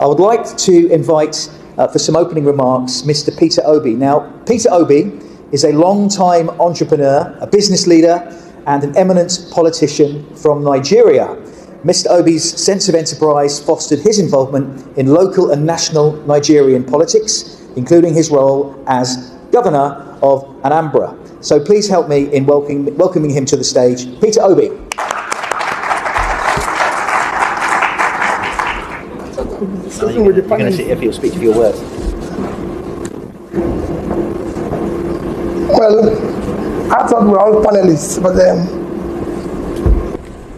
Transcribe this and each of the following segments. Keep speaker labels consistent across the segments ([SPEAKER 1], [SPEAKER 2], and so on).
[SPEAKER 1] I would like to invite for some opening remarks Mr. Peter Obi. Now, Peter Obi is a long-time entrepreneur, a business leader, and an eminent politician from Nigeria. Mr. Obi's sense of enterprise fostered his involvement in local and national Nigerian politics, including his role as Governor of Anambra. So please help me in welcoming him to the stage. Peter Obi.
[SPEAKER 2] You're going to see if he'll speak to your words.
[SPEAKER 3] Well, I thought we were all panelists, but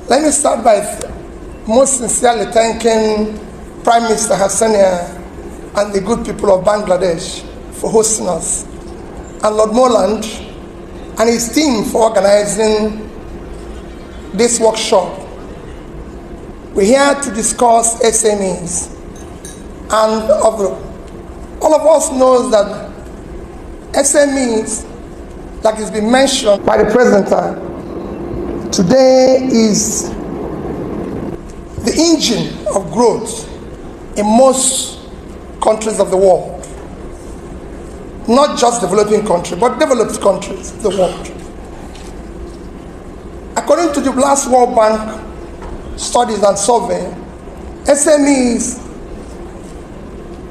[SPEAKER 3] let me start by most sincerely thanking Prime Minister Hassania and the good people of Bangladesh for hosting us, and Lord Moreland and his team for organizing this workshop. We're here to discuss SMEs, and all of us knows that SMEs, like it's been mentioned by the presenter, today is the engine of growth in most countries of the world. Not just developing countries, but developed countries of the world. According to the last World Bank studies and survey, SMEs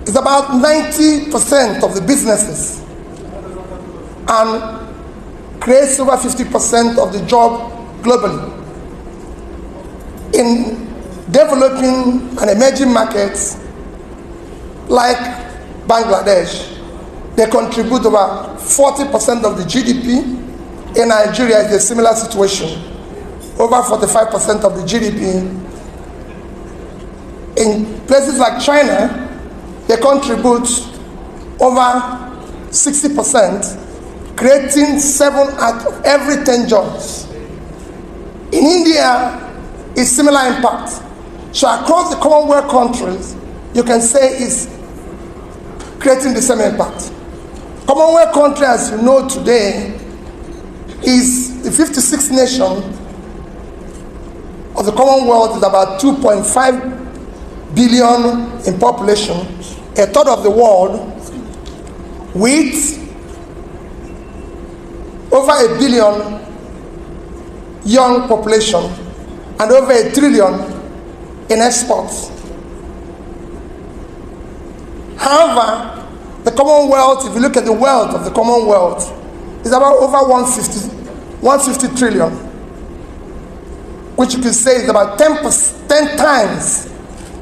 [SPEAKER 3] is about 90% of the businesses and creates over 50% of the job globally. In developing and emerging markets like Bangladesh, they contribute about 40% of the GDP. In Nigeria, it's a similar situation. Over 45% of the GDP. In places like China, they contribute over 60%, creating 7 out of every 10 jobs. In India, it's similar impact. So across the Commonwealth countries, you can say it's creating the same impact. Commonwealth country, as you know today, is the 56th nation of the Commonwealth, is about 2.5 billion in population, a third of the world, with over 1 billion young population and over 1 trillion in exports. However, the Commonwealth, if you look at the wealth of the Commonwealth, is about over 150 trillion, which you can say is about 10 times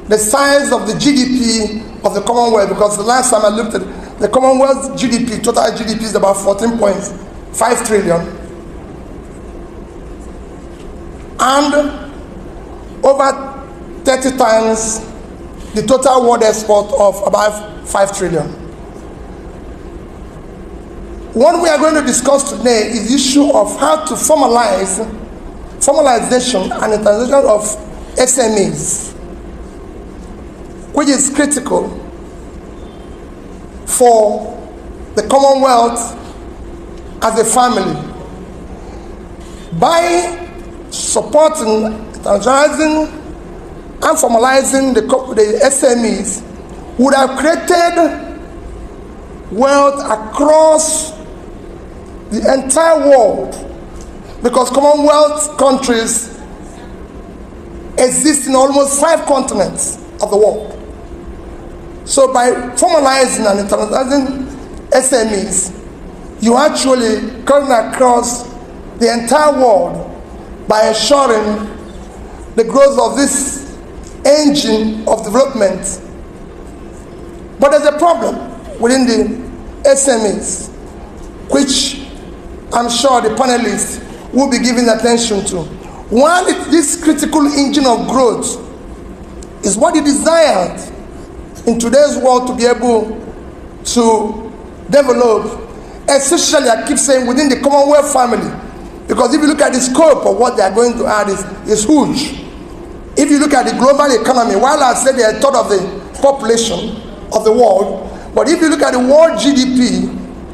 [SPEAKER 3] the size of the GDP of the Commonwealth, because the last time I looked at the Commonwealth GDP, total GDP is about 14.5 trillion. And over 30 times the total world export of about 5 trillion. What we are going to discuss today is the issue of how to formalization and internationalization of SMEs, which is critical for the Commonwealth as a family. By supporting, internationalizing, and formalizing the SMEs, would have created wealth across the entire world, because Commonwealth countries exist in almost 5 continents of the world. So by formalizing and internationalizing SMEs, you actually come across the entire world by ensuring the growth of this engine of development. But there's a problem within the SMEs, which I'm sure the panelists will be giving attention to. One, this critical engine of growth is what is desired in today's world to be able to develop, especially, I keep saying, within the Commonwealth family. Because if you look at the scope of what they are going to add is huge. If you look at the global economy, while I said they are a third of the population of the world, but if you look at the world GDP,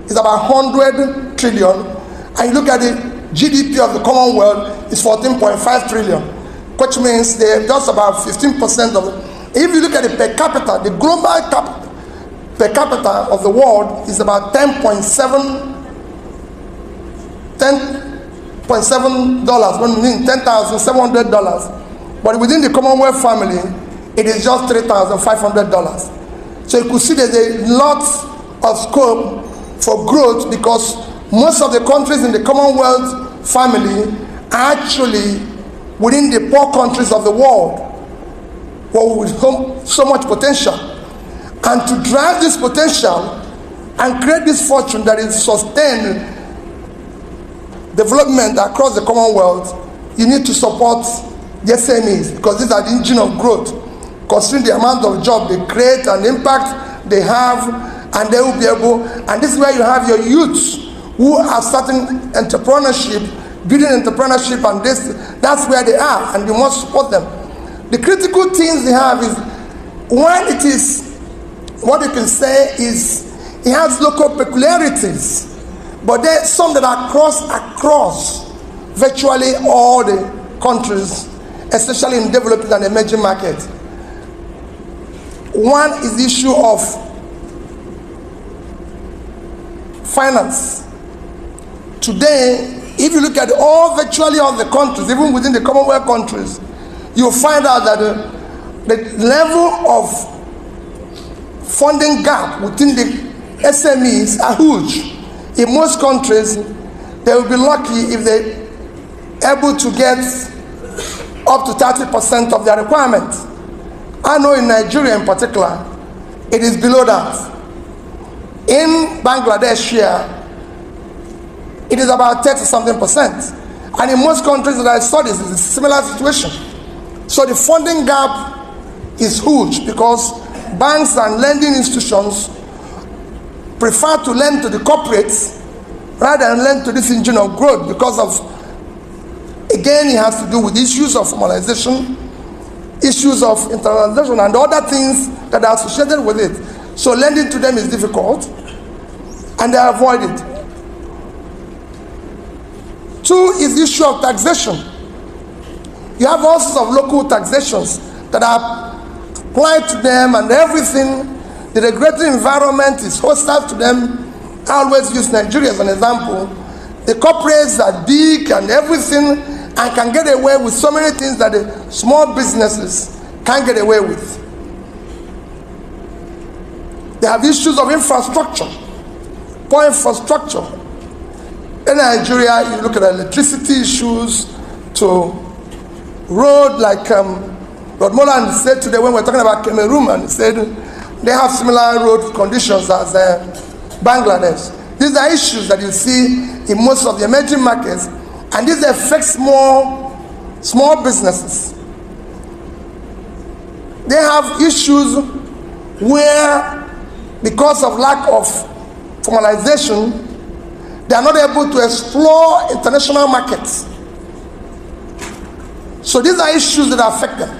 [SPEAKER 3] it's about 100 trillion, and you look at the GDP of the Commonwealth, it's 14.5 trillion, which means they're just about 15% of If you look at the per capita, the global per capita of the world is about $10.7, $10,700. But within the Commonwealth family, it is just $3,500. So you could see there's a lot of scope for growth, because most of the countries in the Commonwealth family are actually within the poor countries of the world, with so much potential. And to drive this potential and create this fortune that is sustained development across the Commonwealth, you need to support the SMEs, because these are the engine of growth, considering the amount of job they create and the impact they have, and they will be able, and this is where you have your youths who are starting entrepreneurship, building entrepreneurship, and that's where they are, and you must support them. The critical things they have is, one, it is, what you can say is, it has local peculiarities, but there are some that are across virtually all the countries, especially in developing and emerging markets. One is the issue of finance. Today, if you look at virtually all the countries, even within the Commonwealth countries, you'll find out that the level of funding gap within the SMEs are huge. In most countries, they will be lucky if they're able to get up to 30% of their requirements. I know in Nigeria in particular, it is below that. In Bangladesh here, it is about 30-something%. And in most countries that I studied, it's a similar situation. So the funding gap is huge, because banks and lending institutions prefer to lend to the corporates rather than lend to this engine of growth, because of, again, it has to do with issues of formalization, issues of internationalization, and other things that are associated with it. So lending to them is difficult, and they avoid it. Two is the issue of taxation. You have all sorts of local taxations that are applied to them, and everything. The regulatory environment is hostile to them. I always use Nigeria as an example. The corporates are big and everything, and can get away with so many things that the small businesses can't get away with. They have issues of infrastructure, poor infrastructure. In Nigeria, you look at electricity issues to road, like Rod Molan said today when we were talking about Cameroon, and he said they have similar road conditions as Bangladesh. These are issues that you see in most of the emerging markets, and this affects small businesses. They have issues where, because of lack of formalization, they are not able to explore international markets. So these are issues that affect them.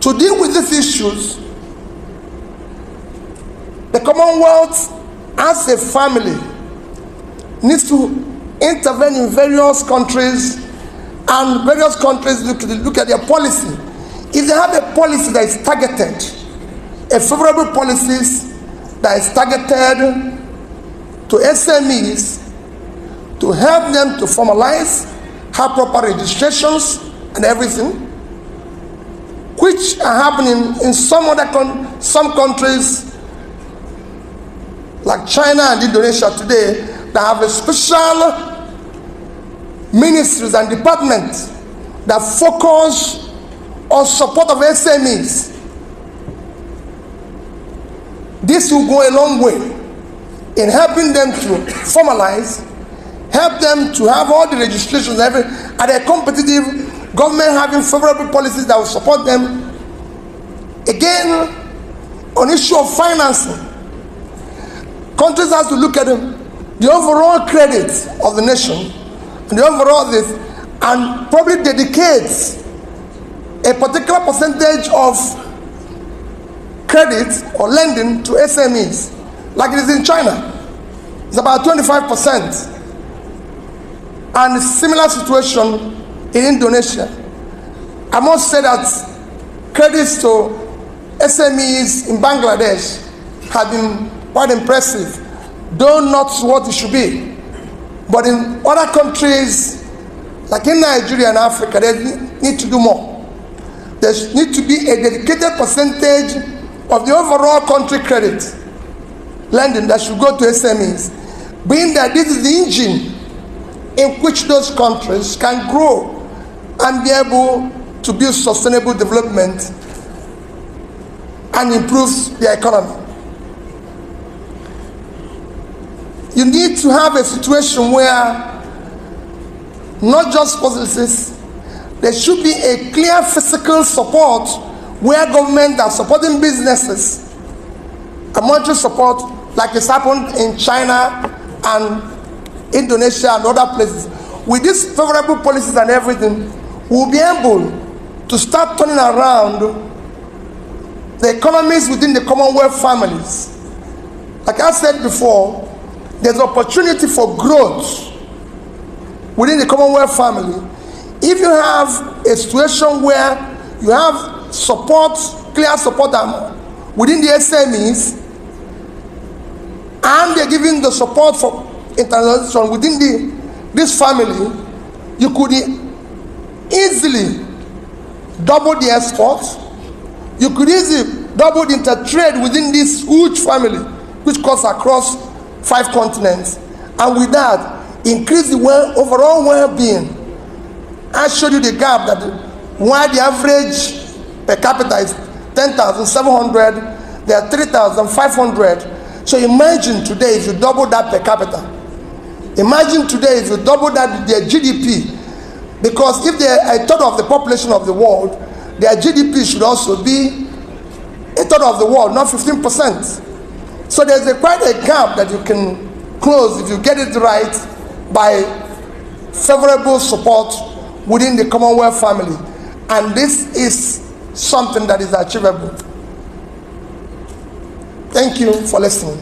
[SPEAKER 3] To deal with these issues, the Commonwealth, as a family, needs to intervene in various countries, and various countries look at their policy. If they have a policy that is targeted, a favorable policy that is targeted to SMEs, to help them to formalize, have proper registrations and everything, which are happening in some countries like China and Indonesia today, that have a special ministries and departments that focus on support of SMEs. This will go a long way in helping them to formalize, help them to have all the registrations, and a competitive government having favorable policies that will support them. Again, on issue of financing, countries have to look at the overall credit of the nation, and the overall this, and probably dedicate a particular percentage of credit or lending to SMEs, like it is in China. It's about 25%. And a similar situation in Indonesia. I must say that credits to SMEs in Bangladesh have been quite impressive, though not what it should be. But in other countries, like in Nigeria and Africa, they need to do more. There needs to be a dedicated percentage of the overall country credit lending that should go to SMEs, being that this is the engine in which those countries can grow and be able to build sustainable development and improve their economy. You need to have a situation where not just policies, there should be a clear fiscal support where government are supporting businesses, a monetary support like it's happened in China and Indonesia and other places. With these favorable policies and everything, we'll be able to start turning around the economies within the Commonwealth families. Like I said before, there's opportunity for growth within the Commonwealth family if you have a situation where you have support, clear support within the SMEs, and they're giving the support for internationalization within this family. You could easily double the exports. You could easily double the intertrade within this huge family, which cuts across 5 continents, and with that, increase the overall well-being. I showed you the gap that while the average per capita is 10,700, they are 3,500. So imagine today if you double that per capita. Imagine today if you double that their GDP, because if they are a third of the population of the world, their GDP should also be a third of the world, not 15%. So there's quite a gap that you can close if you get it right by favorable support within the Commonwealth family. And this is something that is achievable. Thank you for listening.